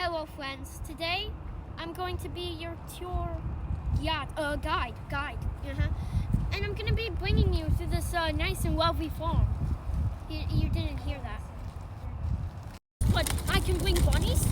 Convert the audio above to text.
Hello friends, today I'm going to be your tour guide. And I'm going to be bringing you to this nice and lovely farm. You didn't hear that. But I can bring bunnies,